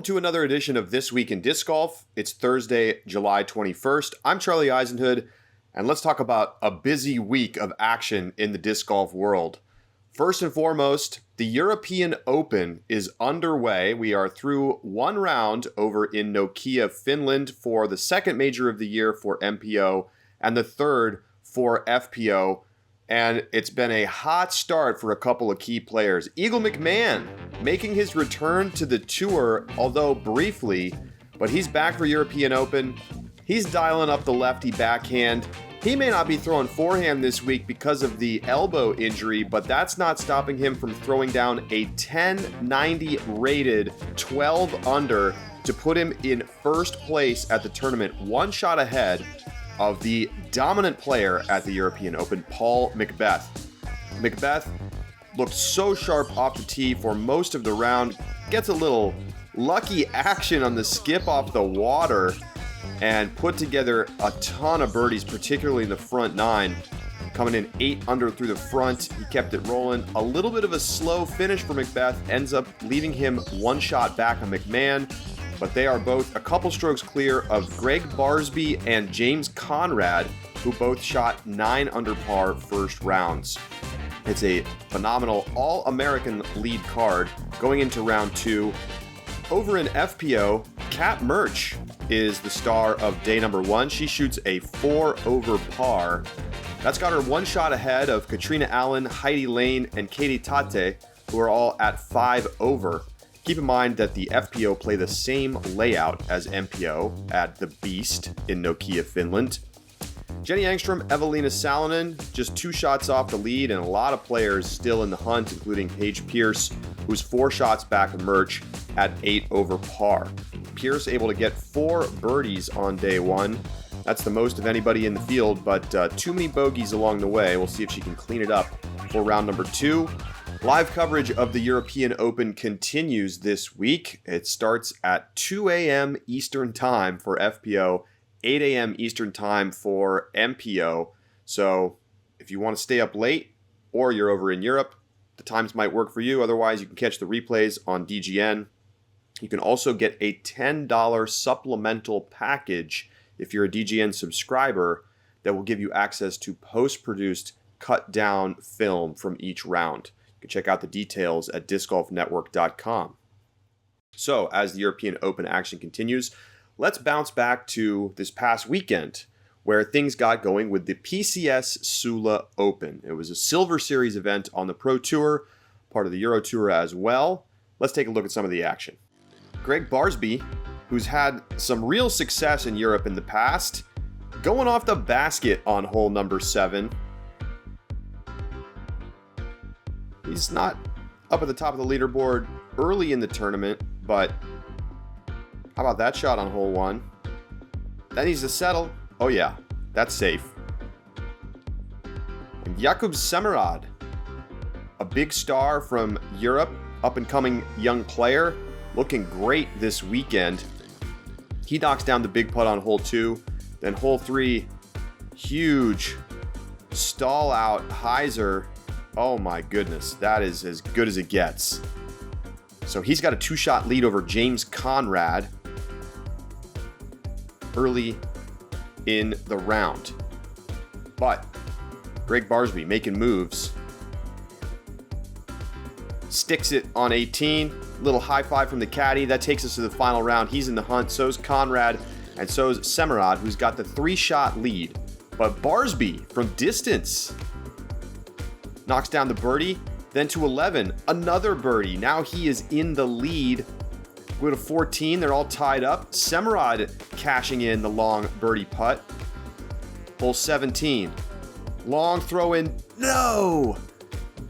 Welcome to another edition of This Week in Disc Golf. It's Thursday, July 21st. I'm Charlie Eisenhood, and let's talk about a busy week of action in the disc golf world. First and foremost, the European Open is underway. We are through one round over in Nokia, Finland for the second major of the year for MPO and the third for FPO. And it's been a hot start for a couple of key players. Eagle Mcmahon making his return to the tour, although briefly, but he's back for European Open. He's dialing up the lefty backhand. He may not be throwing forehand this week because of the elbow injury, but that's not stopping him from throwing down a 1090 rated 12 under to put him in first place at the tournament, one shot ahead of the dominant player at the European Open, Paul Macbeth. Macbeth looked so sharp off the tee for most of the round, gets a little lucky action on the skip off the water, and put together a ton of birdies, particularly in the front nine. Coming in 8 under through the front, he kept it rolling. A little bit of a slow finish for Macbeth ends up leaving him one shot back on McMahon, but they are both a couple strokes clear of Greg Barsby and James Conrad, who both shot 9 under par first rounds. It's a phenomenal All-American lead card going into round 2. Over in FPO, Kat Murch is the star of day number 1. She shoots a 4 over par. That's got her one shot ahead of Katrina Allen, Heidi Lane, and Katie Tate, who are all at 5 over. Keep in mind that the FPO play the same layout as MPO at the Beast in Nokia, Finland. Jenny Engstrom, Evelina Salonen, just 2 shots off the lead, and a lot of players still in the hunt, including Paige Pierce, who's 4 shots back of Murch at 8 over par. Pierce able to get 4 birdies on day 1. That's the most of anybody in the field, but too many bogeys along the way. We'll see if she can clean it up for round number 2. Live coverage of the European Open continues this week. It starts at 2 a.m. Eastern Time for FPO, 8 a.m. Eastern Time for MPO. So if you want to stay up late or you're over in Europe, the times might work for you. Otherwise, you can catch the replays on DGN. You can also get a $10 supplemental package if you're a DGN subscriber that will give you access to post-produced cut-down film from each round. You can check out the details at discgolfnetwork.com. So, as the European Open action continues, let's bounce back to this past weekend where things got going with the PCS Sula Open. It was a Silver Series event on the Pro Tour, part of the Euro Tour as well. Let's take a look at some of the action. Greg Barsby, who's had some real success in Europe in the past, going off the basket on hole number 7. He's not up at the top of the leaderboard early in the tournament, but how about that shot on hole 1? That needs to settle. Oh yeah, that's safe. And Jakub Semerad, a big star from Europe, up-and-coming young player, looking great this weekend. He knocks down the big putt on hole 2. Then hole 3, huge stall out hyzer. Oh my goodness, that is as good as it gets. So he's got a 2-shot lead over James Conrad early in the round. But Greg Barsby making moves. Sticks it on 18. Little high five from the caddy. That takes us to the final round. He's in the hunt. So's Conrad, and so's Semerad, who's got the 3-shot lead. But Barsby, from distance, knocks down the birdie. Then to 11, another birdie. Now he is in the lead. Go to 14. They're all tied up. Semerad cashing in the long birdie putt. Hole 17. Long throw in. No!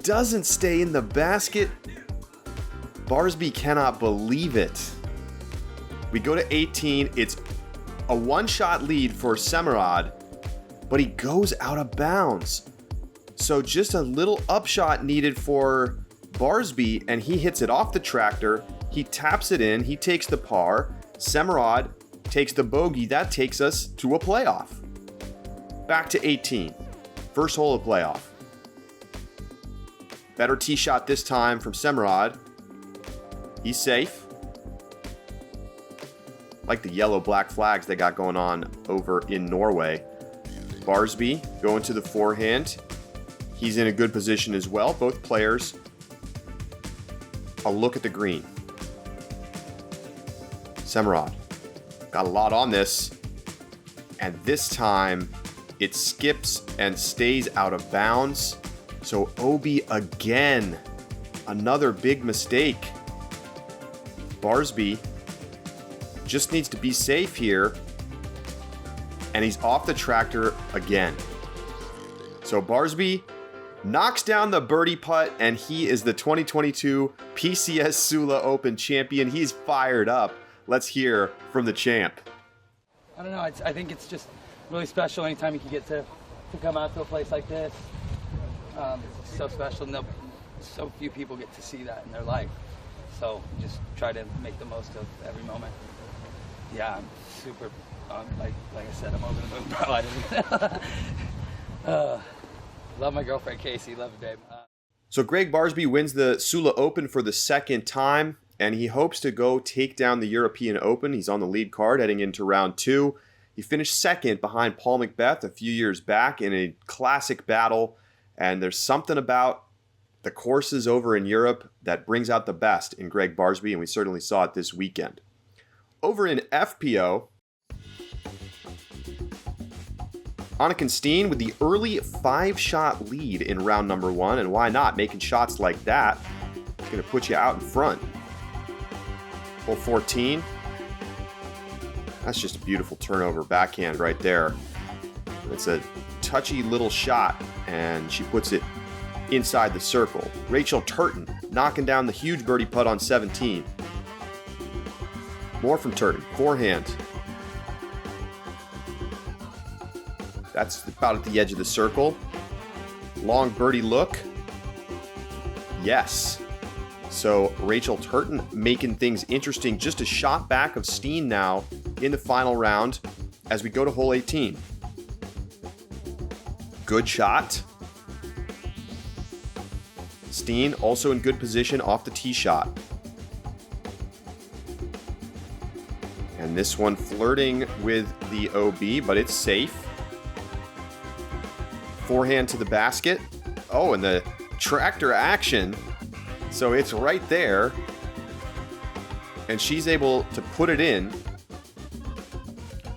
Doesn't stay in the basket. Barsby cannot believe it. We go to 18. It's a 1-shot lead for Semerad, but he goes out of bounds. So just a little upshot needed for Barsby, and he hits it off the tractor. He taps it in. He takes the par. Semerad takes the bogey. That takes us to a playoff. Back to 18. First hole of playoff. Better tee shot this time from Semerad. He's safe. like the yellow-black flags they got going on over in Norway. Barsby going to the forehand. He's in a good position as well. Both players. A look at the green. Semrod got a lot on this. And this time, it skips and stays out of bounds. So Obi again. Another big mistake. Barsby just needs to be safe here. And he's off the tractor again. So Barsby knocks down the birdie putt, and he is the 2022 PCS Sula Open champion. He's fired up. Let's hear from the champ. I don't know. I think it's just really special anytime you can get to come out to a place like this. It's so special. So few people get to see that in their life. So just try to make the most of every moment. Yeah, I'm super. Like I said, I'm over the moon, bro. Love my girlfriend Casey. Love you, babe. So Greg Barsby wins the Sula Open for the second time, and he hopes to go take down the European Open. He's on the lead card heading into round 2. He finished second behind Paul Macbeth a few years back in a classic battle, and there's something about the courses over in Europe that brings out the best in Greg Barsby, and we certainly saw it this weekend. Over in FPO, Annika Steen with the early 5-shot lead in round number 1, and why not? Making shots like that is going to put you out in front. Hole 14. That's just a beautiful turnover backhand right there. It's a touchy little shot, and she puts it inside the circle. Rachel Turton knocking down the huge birdie putt on 17. More from Turton. Forehand. That's about at the edge of the circle. Long birdie look. Yes. So Rachel Turton making things interesting. Just a shot back of Steen now in the final round as we go to hole 18. Good shot. Steen also in good position off the tee shot. And this one flirting with the OB, but it's safe. Forehand to the basket. Oh, and the tractor action. So it's right there. And she's able to put it in.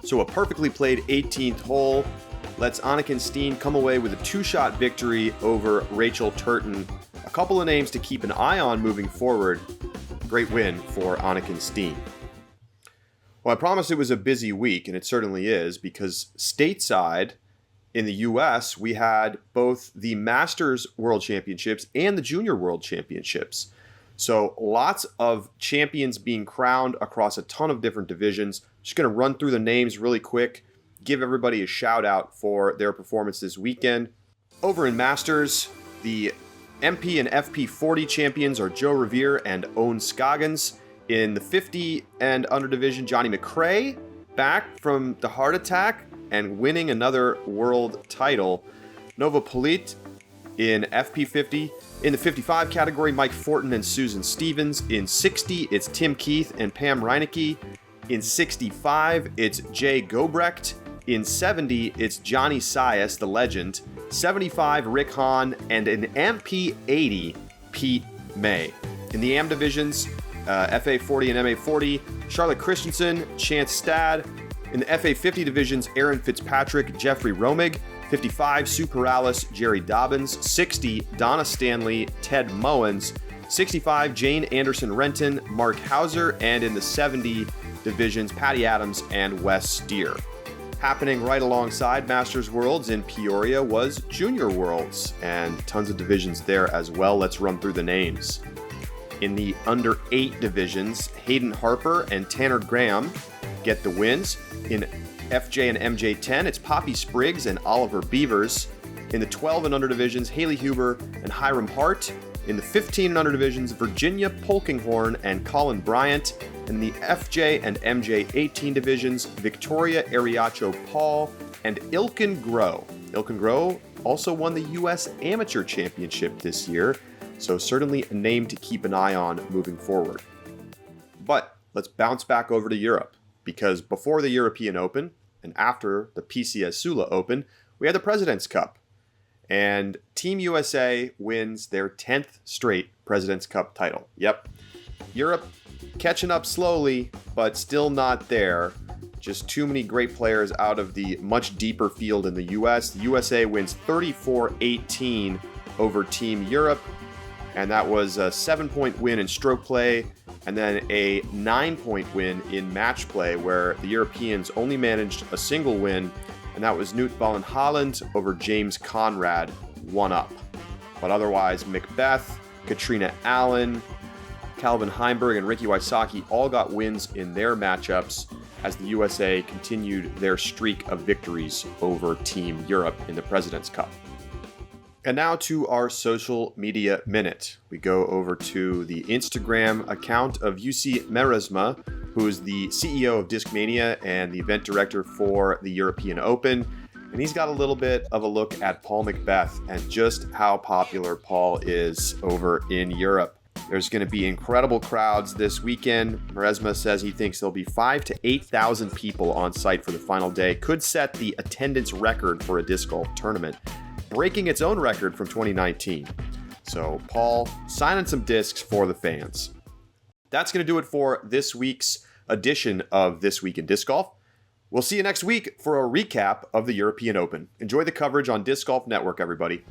So a perfectly played 18th hole lets Annika Steen come away with a 2-shot victory over Rachel Turton. A couple of names to keep an eye on moving forward. Great win for Annika Steen. Well, I promised it was a busy week, and it certainly is, because stateside in the U.S., we had both the Masters World Championships and the Junior World Championships. So lots of champions being crowned across a ton of different divisions. Just going to run through the names really quick, give everybody a shout out for their performance this weekend. Over in Masters, the MP and FP 40 champions are Joe Revere and Owen Scoggins. In the 50 and under division, Johnny McRae back from the heart attack and winning another world title. Nova Polite in FP50. In the 55 category, Mike Fortin and Susan Stevens. In 60, it's Tim Keith and Pam Reinecke. In 65, it's Jay Gobrecht. In 70, it's Johnny Sias, the legend. 75, Rick Hahn. And in MP 80, Pete May. In the AM divisions, FA 40 and MA 40, Charlotte Christensen, Chance Stad. In the FA 50 divisions, Aaron Fitzpatrick, Jeffrey Romig. 55, Sue Perales, Jerry Dobbins. 60, Donna Stanley, Ted Mowens. 65, Jane Anderson Renton, Mark Hauser. And in the 70 divisions, Patty Adams and Wes Steer. Happening right alongside Masters Worlds in Peoria was Junior Worlds, and tons of divisions there as well. Let's run through the names. In the under 8 divisions, Hayden Harper and Tanner Graham get the wins. In FJ and MJ 10, it's Poppy Spriggs and Oliver Beavers. In the 12 and under divisions, Haley Huber and Hiram Hart. In the 15 and under divisions, Virginia Polkinghorn and Colin Bryant. In the FJ and MJ 18 divisions, Victoria Ariacho Paul and Ilkin Groh. Ilkin Groh also won the U.S. Amateur Championship this year, so certainly a name to keep an eye on moving forward. But let's bounce back over to Europe. because before the European Open and after the PCS Sula Open, we had the President's Cup. And Team USA wins their 10th straight President's Cup title. Yep. Europe catching up slowly, but still not there. Just too many great players out of the much deeper field in the US. The USA wins 34-18 over Team Europe, and that was a 7-point win in stroke play, and then a 9-point win in match play, where the Europeans only managed a single win, and that was Knut Vollenholland over James Conrad, 1-up. But otherwise, Macbeth, Katrina Allen, Calvin Heimberg, and Ricky Wysocki all got wins in their matchups as the USA continued their streak of victories over Team Europe in the President's Cup. And now to our social media minute. We go over to the Instagram account of Jussi Meresma, who is the CEO of Discmania and the event director for the European Open. And he's got a little bit of a look at Paul Macbeth and just how popular Paul is over in Europe. There's going to be incredible crowds this weekend. Meresma says he thinks there'll be 5,000 to 8,000 people on site for the final day. Could set the attendance record for a disc golf tournament, breaking its own record from 2019. So Paul signing some discs for the fans. That's going to do it for this week's edition of This Week in Disc Golf. We'll see you next week for a recap of the European Open. Enjoy the coverage on Disc Golf Network, everybody.